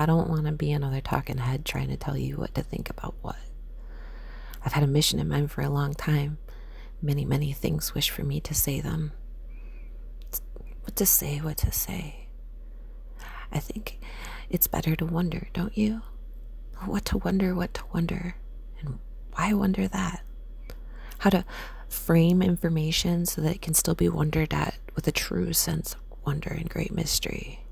I don't want to be another talking head trying to tell you what to think about what. I've had a mission in mind for a long time. Many, many things wish for me to say them. What to say. I think it's better to wonder, don't you? What to wonder, and why wonder that? How to frame information so that it can still be wondered at with a true sense of wonder and great mystery.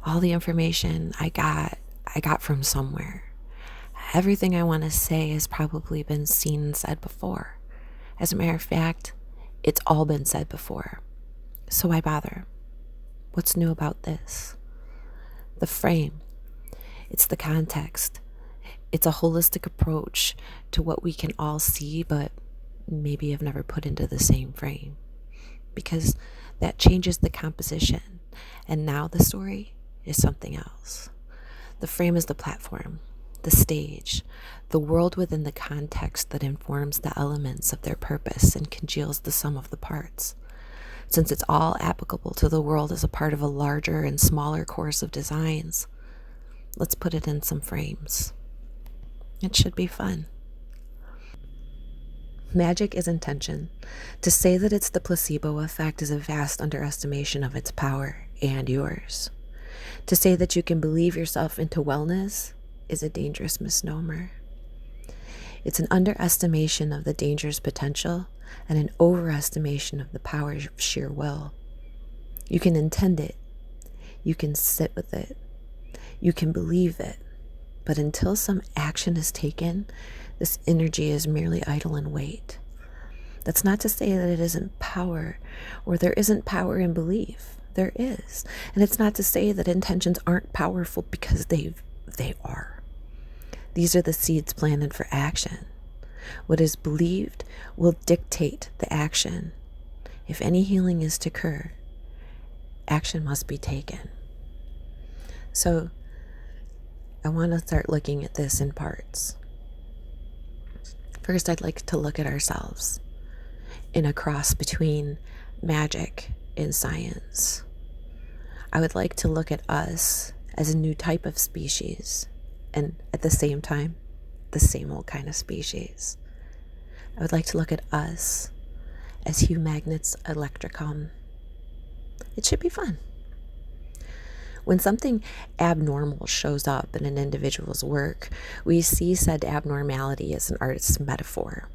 All the information I got from somewhere. Everything I want to say has probably been seen and said before. As a matter of fact, it's all been said before. So why bother? What's new about this? The frame. It's the context. It's a holistic approach to what we can all see, but maybe have never put into the same frame. Because that changes the composition. And now the story is something else. The frame is the platform, the stage, the world within the context that informs the elements of their purpose and congeals the sum of the parts. Since it's all applicable to the world as a part of a larger and smaller course of designs, let's put it in some frames. It should be fun. Magic is intention. To say that it's the placebo effect is a vast underestimation of its power and yours. To say that you can believe yourself into wellness is a dangerous misnomer. It's an underestimation of the danger's potential and an overestimation of the power of sheer will. You can intend it. You can sit with it. You can believe it. But until some action is taken, this energy is merely idle in wait. That's not to say that it isn't power, or there isn't power in belief. There is. And it's not to say that intentions aren't powerful, because they are. These are the seeds planted for action. What is believed will dictate the action. If any healing is to occur, action must be taken. So, I want to start looking at this in parts. First, I'd like to look at ourselves in a cross between magic and science. I would like to look at us as a new type of species, and at the same time, the same old kind of species. I would like to look at us as Humagnets Electricum. It should be fun. When something abnormal shows up in an individual's work, we see said abnormality as an artist's metaphor.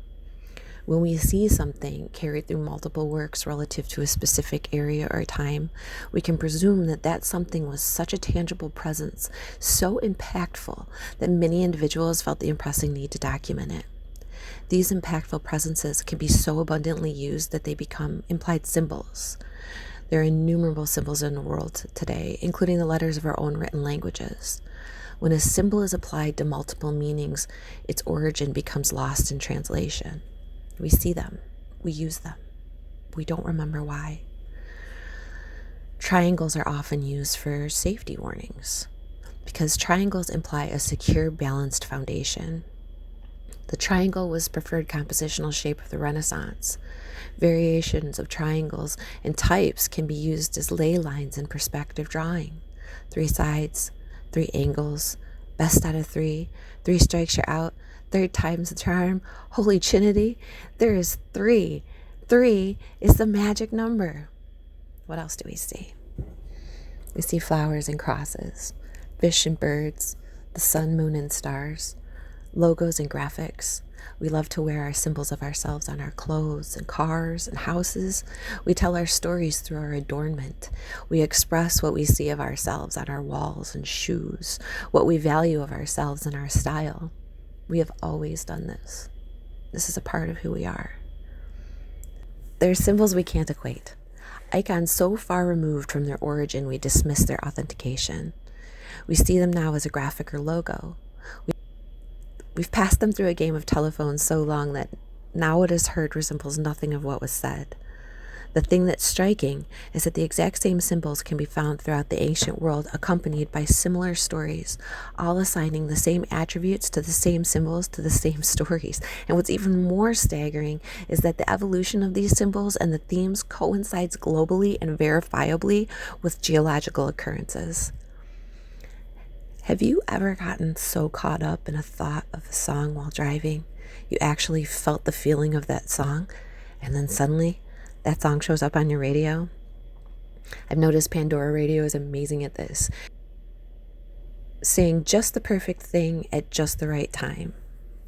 When we see something carried through multiple works relative to a specific area or time, we can presume that that something was such a tangible presence, so impactful, that many individuals felt the pressing need to document it. These impactful presences can be so abundantly used that they become implied symbols. There are innumerable symbols in the world today, including the letters of our own written languages. When a symbol is applied to multiple meanings, its origin becomes lost in translation. We see them, we use them, we don't remember why. Triangles are often used for safety warnings because triangles imply a secure, balanced foundation. The triangle was preferred compositional shape of the Renaissance. Variations of triangles and types can be used as ley lines in perspective drawing. 3 sides, 3 angles, best out of 3, 3 strikes you're out, 3rd time's the charm, holy trinity, there is 3. 3 is the magic number. What else do we see? We see flowers and crosses, fish and birds, the sun, moon, and stars, logos and graphics. We love to wear our symbols of ourselves on our clothes and cars and houses. We tell our stories through our adornment. We express what we see of ourselves on our walls and shoes, what we value of ourselves and our style. We have always done this. This is a part of who we are. There are symbols we can't equate. Icons so far removed from their origin we dismiss their authentication. We see them now as a graphic or logo. We've passed them through a game of telephone so long that now what is heard resembles nothing of what was said. The thing that's striking is that the exact same symbols can be found throughout the ancient world, accompanied by similar stories, all assigning the same attributes to the same symbols to the same stories. And what's even more staggering is that the evolution of these symbols and the themes coincides globally and verifiably with geological occurrences. Have you ever gotten so caught up in a thought of a song while driving, you actually felt the feeling of that song, and then suddenly that song shows up on your radio? I've noticed Pandora Radio is amazing at this, saying just the perfect thing at just the right time.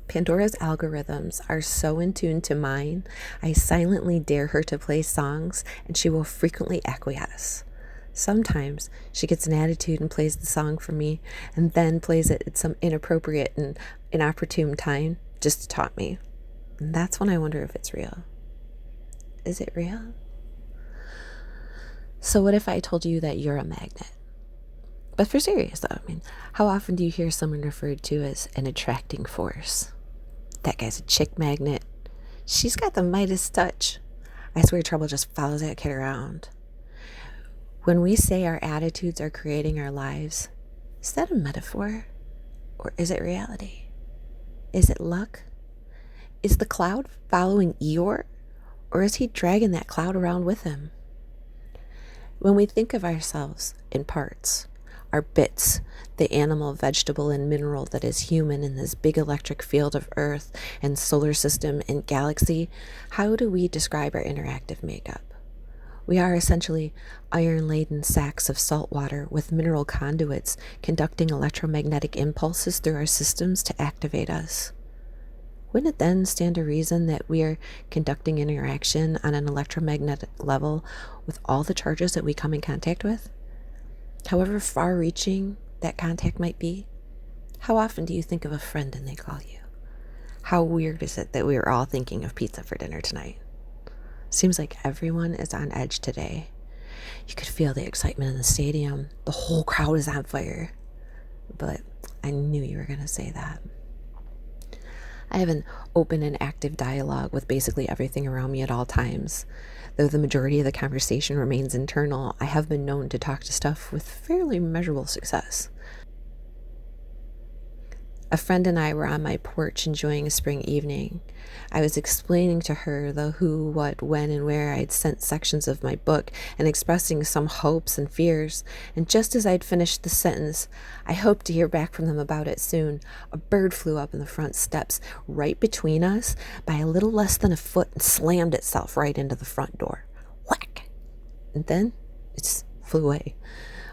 Pandora's algorithms are so in tune to mine, I silently dare her to play songs, and she will frequently acquiesce. Sometimes she gets an attitude and plays the song for me, and then plays it at some inappropriate and inopportune time just to taunt me. And that's when I wonder if it's real. Is it real? So what if I told you that you're a magnet? But for serious though, how often do you hear someone referred to as an attracting force? That guy's a chick magnet. She's got the Midas touch. I swear trouble just follows that kid around. When we say our attitudes are creating our lives, is that a metaphor? Or is it reality? Is it luck? Is the cloud following Eeyore? Or is he dragging that cloud around with him? When we think of ourselves in parts, our bits, the animal, vegetable, and mineral that is human in this big electric field of Earth and solar system and galaxy, how do we describe our interactive makeup? We are essentially iron-laden sacks of salt water with mineral conduits conducting electromagnetic impulses through our systems to activate us. Wouldn't it then stand to reason that we are conducting interaction on an electromagnetic level with all the charges that we come in contact with? However far-reaching that contact might be, how often do you think of a friend and they call you? How weird is it that we are all thinking of pizza for dinner tonight? Seems like everyone is on edge today. You could feel the excitement in the stadium. The whole crowd is on fire. But I knew you were going to say that. I have an open and active dialogue with basically everything around me at all times. Though the majority of the conversation remains internal, I have been known to talk to stuff with fairly measurable success. A friend and I were on my porch enjoying a spring evening. I was explaining to her the who, what, when, and where I'd sent sections of my book and expressing some hopes and fears, and just as I'd finished the sentence, I hoped to hear back from them about it soon, a bird flew up in the front steps right between us by a little less than a foot and slammed itself right into the front door. Whack! And then it just flew away.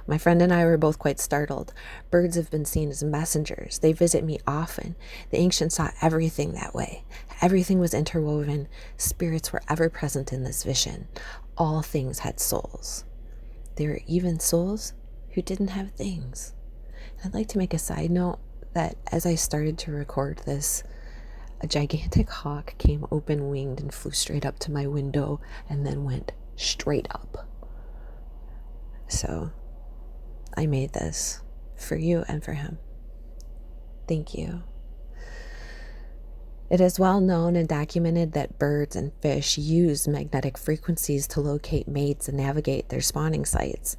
My friend and I were both quite startled. Birds have been seen as messengers. They visit me often. The ancients saw everything that way. Everything was interwoven. Spirits were ever present in this vision. All things had souls. There were even souls who didn't have things. I'd like to make a side note that as I started to record this, a gigantic hawk came open-winged and flew straight up to my window and then went straight up. So I made this for you and for him. Thank you. It is well known and documented that birds and fish use magnetic frequencies to locate mates and navigate their spawning sites.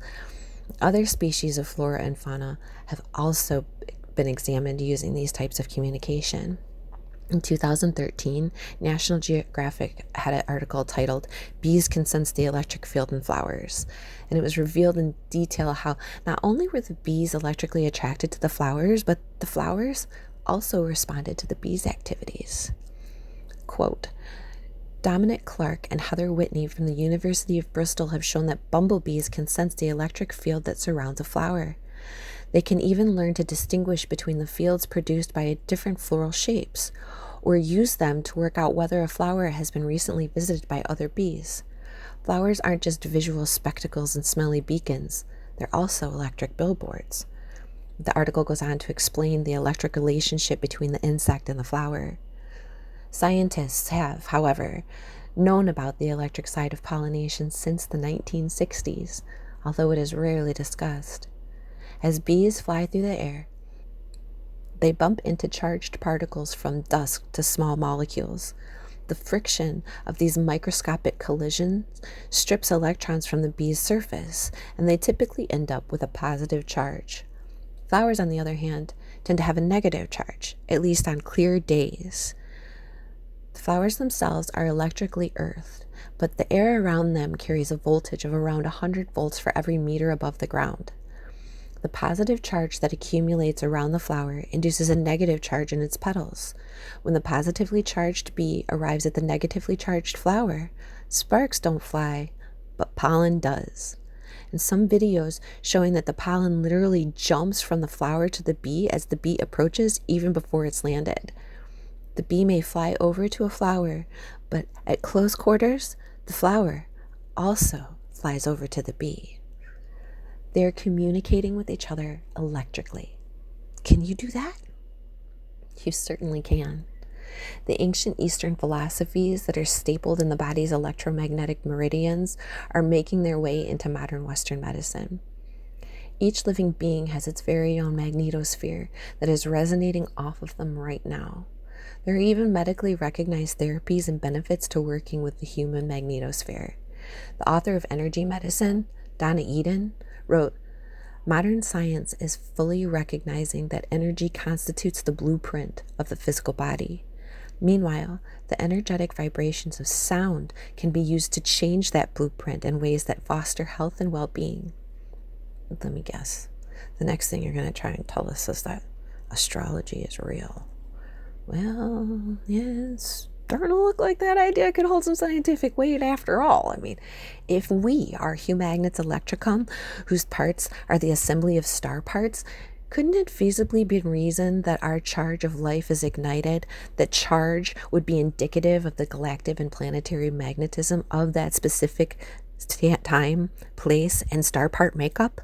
Other species of flora and fauna have also been examined using these types of communication. In 2013, National Geographic had an article titled "Bees Can Sense the Electric Field in Flowers," and it was revealed in detail how not only were the bees electrically attracted to the flowers, but the flowers also responded to the bees' activities. Quote, Dominic Clark and Heather Whitney from the University of Bristol have shown that bumblebees can sense the electric field that surrounds a flower. They can even learn to distinguish between the fields produced by different floral shapes, or use them to work out whether a flower has been recently visited by other bees. Flowers aren't just visual spectacles and smelly beacons, they're also electric billboards. The article goes on to explain the electric relationship between the insect and the flower. Scientists have, however, known about the electric side of pollination since the 1960s, although it is rarely discussed. As bees fly through the air, they bump into charged particles from dust to small molecules. The friction of these microscopic collisions strips electrons from the bee's surface, and they typically end up with a positive charge. Flowers, on the other hand, tend to have a negative charge, at least on clear days. The flowers themselves are electrically earthed, but the air around them carries a voltage of around 100 volts for every meter above the ground. The positive charge that accumulates around the flower induces a negative charge in its petals. When the positively charged bee arrives at the negatively charged flower, sparks don't fly, but pollen does. And some videos showing that the pollen literally jumps from the flower to the bee as the bee approaches, even before it's landed. The bee may fly over to a flower, but at close quarters, the flower also flies over to the bee. They're communicating with each other electrically. Can you do that? You certainly can. The ancient Eastern philosophies that are stapled in the body's electromagnetic meridians are making their way into modern Western medicine. Each living being has its very own magnetosphere that is resonating off of them right now. There are even medically recognized therapies and benefits to working with the human magnetosphere. The author of Energy Medicine, Donna Eden, wrote, "Modern science is fully recognizing that energy constitutes the blueprint of the physical body. Meanwhile, the energetic vibrations of sound can be used to change that blueprint in ways that foster health and well-being." Let me guess. The next thing you're going to try and tell us is that astrology is real. Well, yeah, it's starting to look like that idea could hold some scientific weight after all. I mean, if we are Humagnets Electricum, whose parts are the assembly of star parts, couldn't it feasibly be reasoned that our charge of life is ignited, that charge would be indicative of the galactic and planetary magnetism of that specific time, place, and star part makeup?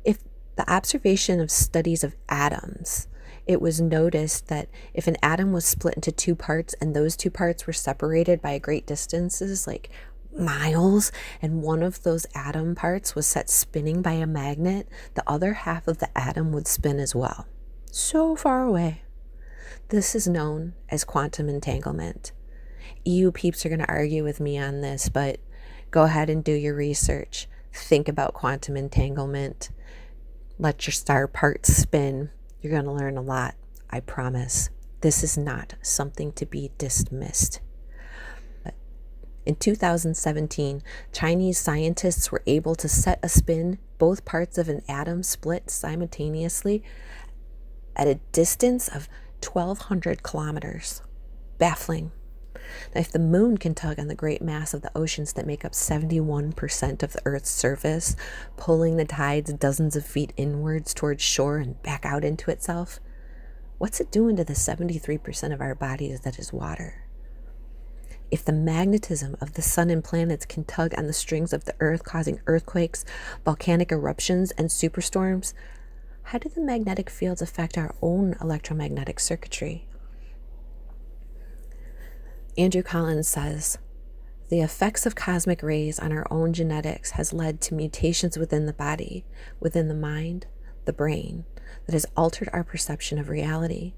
If the observation of studies of atoms, it was noticed that if an atom was split into two parts and those two parts were separated by great distances, like miles, and one of those atom parts was set spinning by a magnet, the other half of the atom would spin as well. So far away. This is known as quantum entanglement. EU peeps are going to argue with me on this, but go ahead and do your research. Think about quantum entanglement. Let your star parts spin. You're going to learn a lot, I promise. This is not something to be dismissed. In 2017, Chinese scientists were able to set a spin both parts of an atom split simultaneously at a distance of 1,200 kilometers. Baffling. Now, if the moon can tug on the great mass of the oceans that make up 71% of the Earth's surface, pulling the tides dozens of feet inwards towards shore and back out into itself, what's it doing to the 73% of our bodies that is water? If the magnetism of the sun and planets can tug on the strings of the earth, causing earthquakes, volcanic eruptions, and superstorms, how do the magnetic fields affect our own electromagnetic circuitry? Andrew Collins says, "The effects of cosmic rays on our own genetics has led to mutations within the body, within the mind, the brain, that has altered our perception of reality.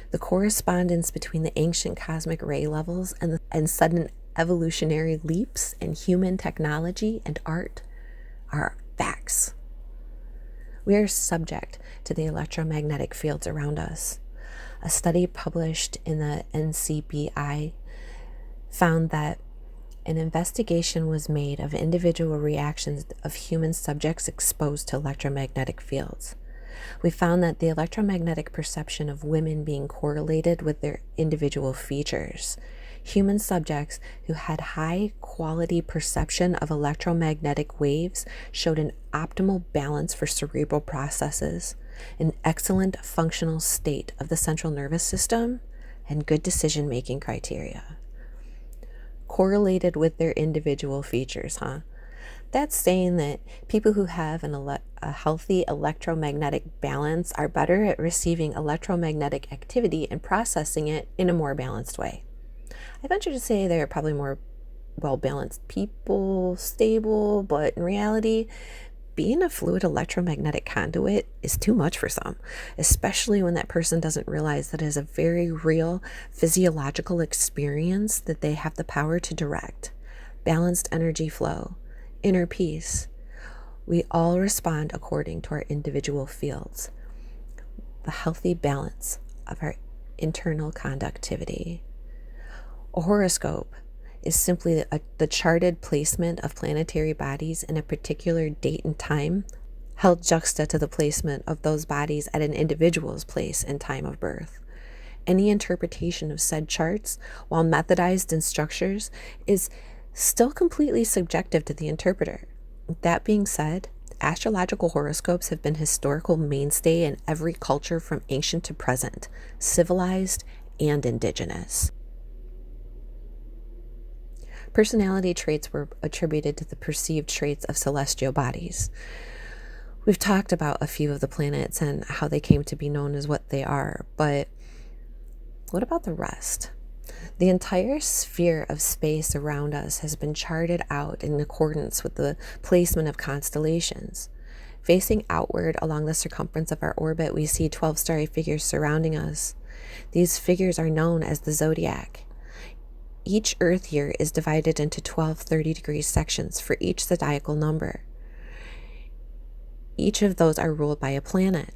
The correspondence between the ancient cosmic ray levels and sudden evolutionary leaps in human technology and art are facts. We are subject to the electromagnetic fields around us. A study published in the NCBI found that an investigation was made of individual reactions of human subjects exposed to electromagnetic fields. We found that the electromagnetic perception of women being correlated with their individual features. Human subjects who had high quality perception of electromagnetic waves showed an optimal balance for cerebral processes, an excellent functional state of the central nervous system, and good decision-making criteria." Correlated with their individual features, huh? That's saying that people who have a healthy electromagnetic balance are better at receiving electromagnetic activity and processing it in a more balanced way. I venture to say they're probably more well-balanced people, stable, but in reality, being a fluid electromagnetic conduit is too much for some, especially when that person doesn't realize that it is a very real physiological experience that they have the power to direct. Balanced energy flow, inner peace. We all respond according to our individual fields. The healthy balance of our internal conductivity. A horoscope is simply the charted placement of planetary bodies in a particular date and time, held juxta to the placement of those bodies at an individual's place and time of birth. Any interpretation of said charts, while methodized in structures, is still completely subjective to the interpreter. That being said, astrological horoscopes have been historical mainstay in every culture from ancient to present, civilized and indigenous. Personality traits were attributed to the perceived traits of celestial bodies. We've talked about a few of the planets and how they came to be known as what they are, but what about the rest? The entire sphere of space around us has been charted out in accordance with the placement of constellations. Facing outward along the circumference of our orbit, we see 12 starry figures surrounding us. These figures are known as the zodiac. Each Earth year is divided into 12 30-degree sections for each zodiacal number. Each of those are ruled by a planet.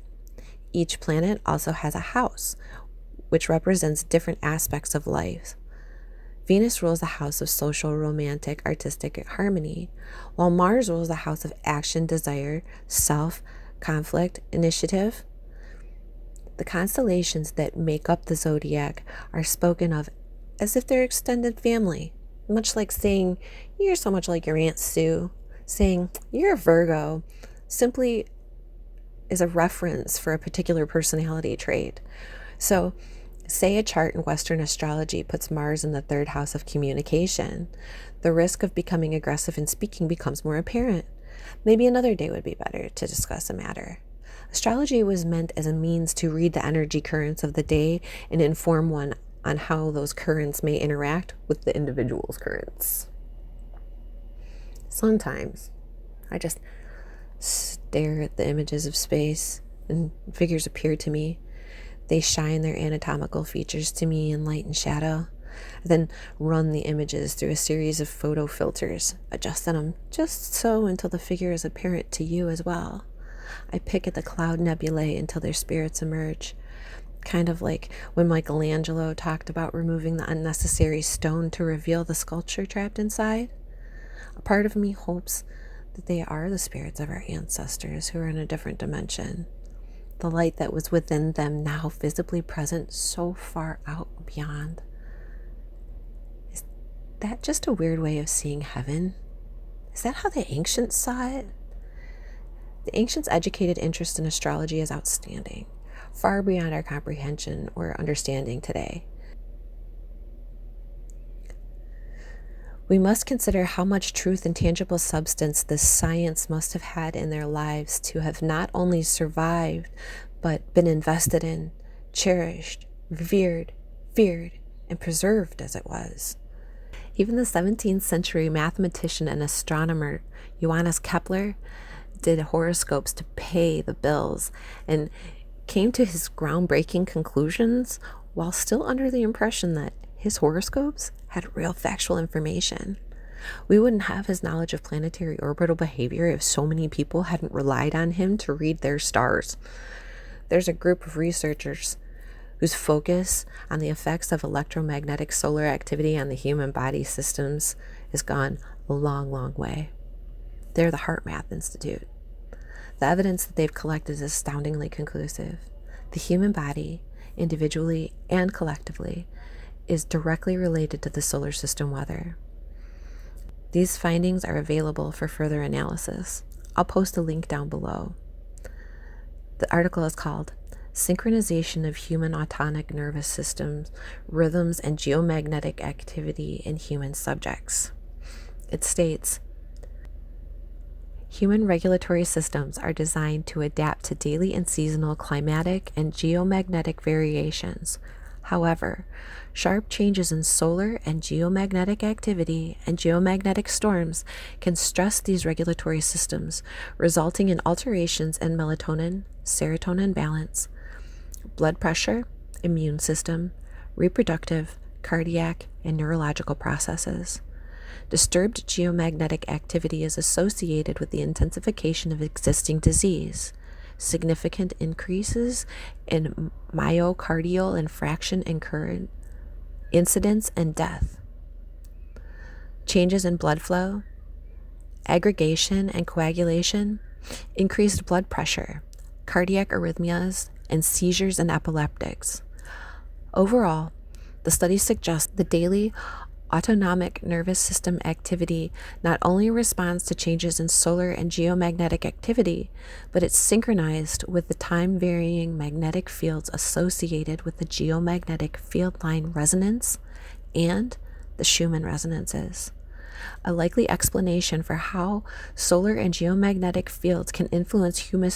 Each planet also has a house, which represents different aspects of life. Venus rules the house of social, romantic, artistic harmony, while Mars rules the house of action, desire, self, conflict, initiative. The constellations that make up the zodiac are spoken of as if they're extended family, much like saying, "You're so much like your Aunt Sue." Saying, "You're a Virgo," simply is a reference for a particular personality trait. So, say a chart in Western astrology puts Mars in the 3rd house of communication. The risk of becoming aggressive in speaking becomes more apparent. Maybe another day would be better to discuss a matter. Astrology was meant as a means to read the energy currents of the day and inform one on how those currents may interact with the individual's currents. Sometimes I just stare at the images of space and figures appear to me. They shine their anatomical features to me in light and shadow, then run the images through a series of photo filters, adjusting them just so until the figure is apparent to you as well. I pick at the cloud nebulae until their spirits emerge, kind of like when Michelangelo talked about removing the unnecessary stone to reveal the sculpture trapped inside. A part of me hopes that they are the spirits of our ancestors who are in a different dimension. The light that was within them now visibly present so far out beyond. Is that just a weird way of seeing heaven? Is that how the ancients saw it? The ancients' educated interest in astrology is outstanding, far beyond our comprehension or understanding today. We must consider how much truth and tangible substance this science must have had in their lives to have not only survived, but been invested in, cherished, revered, feared, and preserved as it was. Even the 17th century mathematician and astronomer Johannes Kepler did horoscopes to pay the bills and came to his groundbreaking conclusions while still under the impression that his horoscopes had real factual information. We wouldn't have his knowledge of planetary orbital behavior if so many people hadn't relied on him to read their stars. There's a group of researchers whose focus on the effects of electromagnetic solar activity on the human body systems has gone a long, long way. They're the HeartMath Institute. The evidence that they've collected is astoundingly conclusive. The human body, individually and collectively, is directly related to the solar system weather. These findings are available for further analysis. I'll post a link down below. The article is called Synchronization of Human Autonomic Nervous Systems, Rhythms, and Geomagnetic Activity in Human Subjects. It states, human regulatory systems are designed to adapt to daily and seasonal climatic and geomagnetic variations. However, sharp changes in solar and geomagnetic activity and geomagnetic storms can stress these regulatory systems, resulting in alterations in melatonin, serotonin balance, blood pressure, immune system, reproductive, cardiac, and neurological processes. Disturbed geomagnetic activity is associated with the intensification of existing disease, significant increases in myocardial infarction and current incidence and death, changes in blood flow, aggregation and coagulation, increased blood pressure, cardiac arrhythmias, and seizures in epileptics. Overall, the study suggests the daily autonomic nervous system activity not only responds to changes in solar and geomagnetic activity, but it's synchronized with the time-varying magnetic fields associated with the geomagnetic field line resonance and the Schumann resonances. A likely explanation for how solar and geomagnetic fields can influence human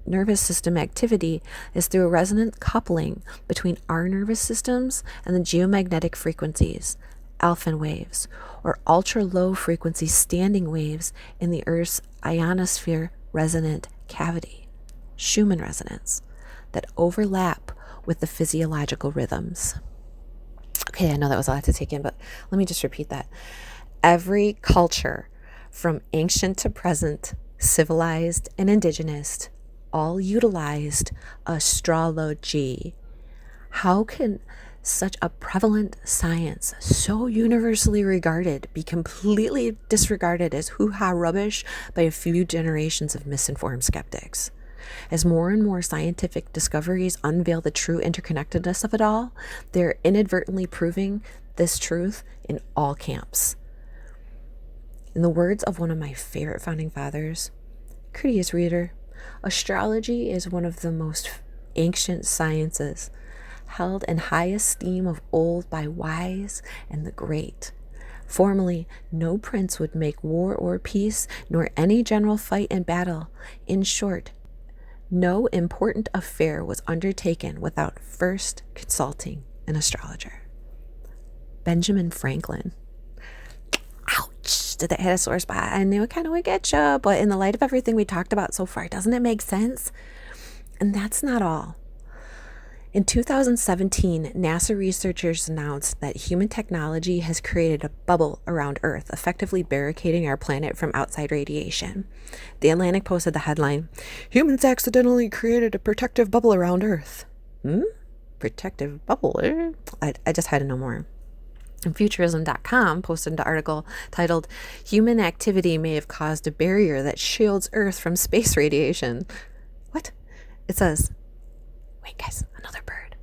nervous system activity is through a resonant coupling between our nervous systems and the geomagnetic frequencies, alpha waves, or ultra-low frequency standing waves in the Earth's ionosphere resonant cavity, Schumann resonance, that overlap with the physiological rhythms. Okay, I know that was a lot to take in, but let me just repeat that. Every culture, from ancient to present, civilized and indigenous, all utilized astrology. How can such a prevalent science, so universally regarded, be completely disregarded as hoo-ha rubbish by a few generations of misinformed skeptics? As more and more scientific discoveries unveil the true interconnectedness of it all, they're inadvertently proving this truth in all camps. In the words of one of my favorite founding fathers, courteous reader, astrology is one of the most ancient sciences, held in high esteem of old by wise and the great. Formerly, no prince would make war or peace, nor any general fight and battle. In short, no important affair was undertaken without first consulting an astrologer. Benjamin Franklin. Ouch! Did that hit a sore spot? I knew it kind of would get you, but in the light of everything we talked about so far, doesn't it make sense? And that's not all. In 2017, NASA researchers announced that human technology has created a bubble around Earth, effectively barricading our planet from outside radiation. The Atlantic posted the headline, "Humans accidentally created a protective bubble around Earth." Protective bubble? I just had to know more. And Futurism.com posted an article titled, "Human activity may have caused a barrier that shields Earth from space radiation." What? It says, wait guys, another bird.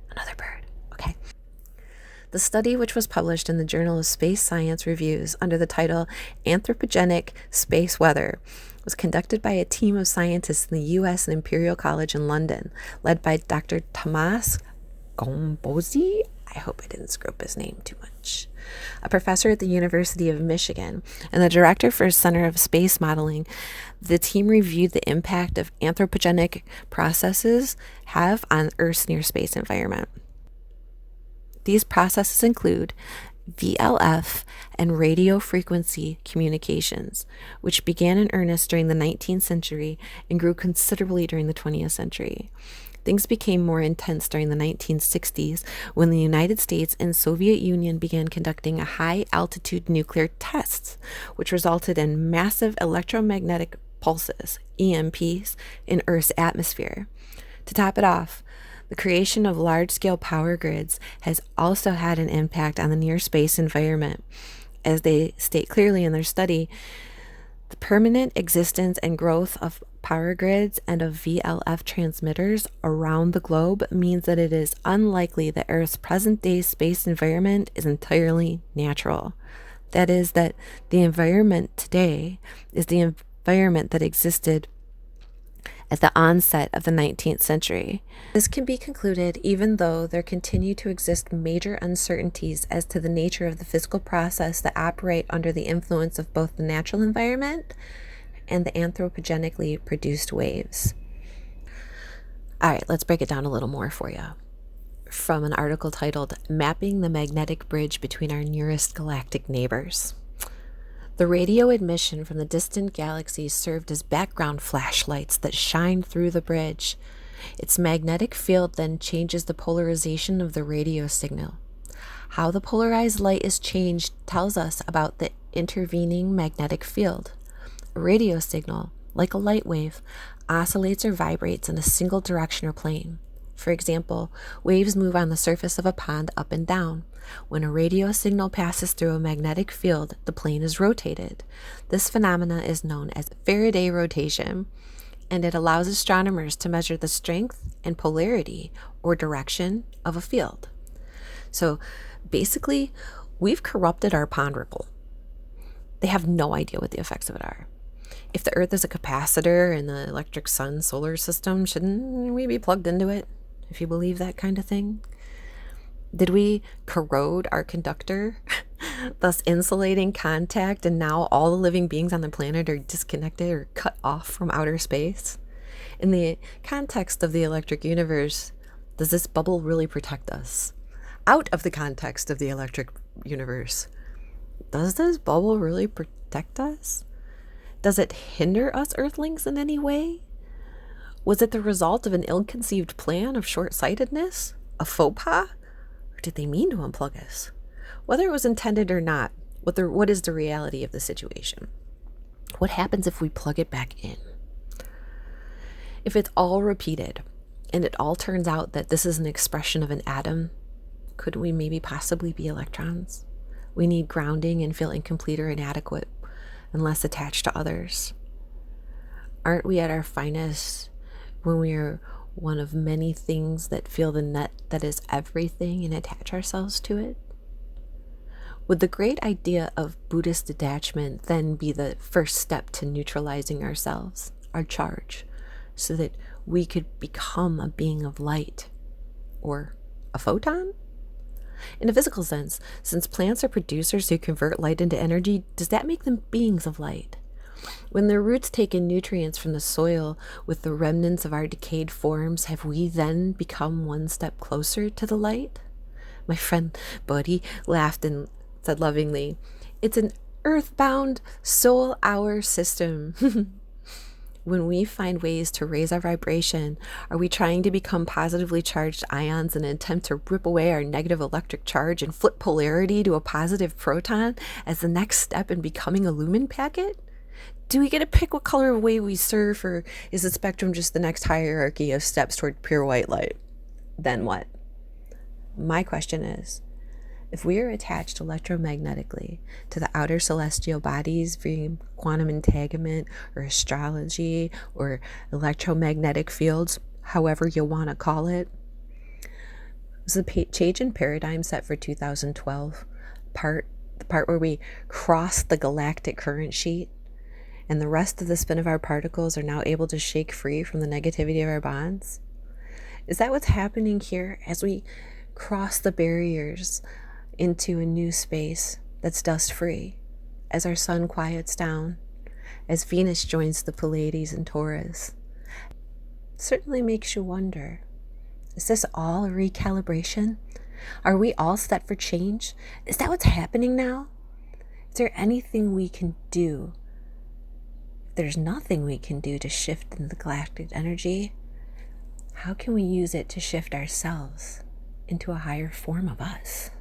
Okay. The study, which was published in the Journal of Space Science Reviews under the title Anthropogenic Space Weather, was conducted by a team of scientists in the U.S. and Imperial College in London, led by Dr. Tomas Gombozi. I hope I didn't screw up his name too much. A professor at the University of Michigan and the director for Center of Space Modeling. The team reviewed the impact of anthropogenic processes have on Earth's near-space environment. These processes include VLF and radio frequency communications, which began in earnest during the 19th century and grew considerably during the 20th century. Things became more intense during the 1960s when the United States and Soviet Union began conducting a high-altitude nuclear tests, which resulted in massive electromagnetic pulses, EMPs, in Earth's atmosphere. To top it off, the creation of large-scale power grids has also had an impact on the near-space environment. As they state clearly in their study, the permanent existence and growth of power grids and of VLF transmitters around the globe means that it is unlikely that Earth's present-day space environment is entirely natural. That is, that the environment today is the environment that existed at the onset of the 19th century. This can be concluded even though there continue to exist major uncertainties as to the nature of the physical process that operate under the influence of both the natural environment and the anthropogenically produced waves. All right, let's break it down a little more for you. From an article titled, "Mapping the Magnetic Bridge Between Our Nearest Galactic Neighbors." The radio emission from the distant galaxies served as background flashlights that shined through the bridge. Its magnetic field then changes the polarization of the radio signal. How the polarized light is changed tells us about the intervening magnetic field. A radio signal, like a light wave, oscillates or vibrates in a single direction or plane. For example, waves move on the surface of a pond up and down. When a radio signal passes through a magnetic field, the plane is rotated. This phenomena is known as Faraday rotation, and it allows astronomers to measure the strength and polarity or direction of a field. So basically, we've corrupted our pond ripple. They have no idea what the effects of it are. If the Earth is a capacitor in the electric sun solar system, shouldn't we be plugged into it, if you believe that kind of thing? Did we corrode our conductor, thus insulating contact, and now all the living beings on the planet are disconnected or cut off from outer space? In the context of the electric universe, does this bubble really protect us? Out of the context of the electric universe, does this bubble really protect us? Does it hinder us Earthlings in any way? Was it the result of an ill-conceived plan of short-sightedness? A faux pas? Or did they mean to unplug us? Whether it was intended or not, what is the reality of the situation? What happens if we plug it back in? If it's all repeated, and it all turns out that this is an expression of an atom, could we maybe possibly be electrons? We need grounding and feel incomplete or inadequate unless attached to others. Aren't we at our finest when we are one of many things that feel the net that is everything and attach ourselves to it? Would the great idea of Buddhist detachment then be the first step to neutralizing ourselves, our charge, so that we could become a being of light, or a photon? In a physical sense, since plants are producers who convert light into energy, does that make them beings of light? When their roots take in nutrients from the soil with the remnants of our decayed forms, have we then become one step closer to the light? My friend Buddy laughed and said lovingly, "It's an earthbound soul-hour system." When we find ways to raise our vibration, are we trying to become positively charged ions in an attempt to rip away our negative electric charge and flip polarity to a positive proton as the next step in becoming a lumen packet? Do we get to pick what color of wave we surf, or is the spectrum just the next hierarchy of steps toward pure white light? Then what? My question is, if we are attached electromagnetically to the outer celestial bodies via quantum entanglement or astrology or electromagnetic fields, however you want to call it, was the change in paradigm set for 2012 the part where we cross the galactic current sheet and the rest of the spin of our particles are now able to shake free from the negativity of our bonds? Is that what's happening here as we cross the barriers into a new space that's dust-free, as our sun quiets down, as Venus joins the Pleiades and Taurus? It certainly makes you wonder, is this all a recalibration? Are we all set for change? Is that what's happening now? Is there anything we can do? If there's nothing we can do to shift in the galactic energy, how can we use it to shift ourselves into a higher form of us?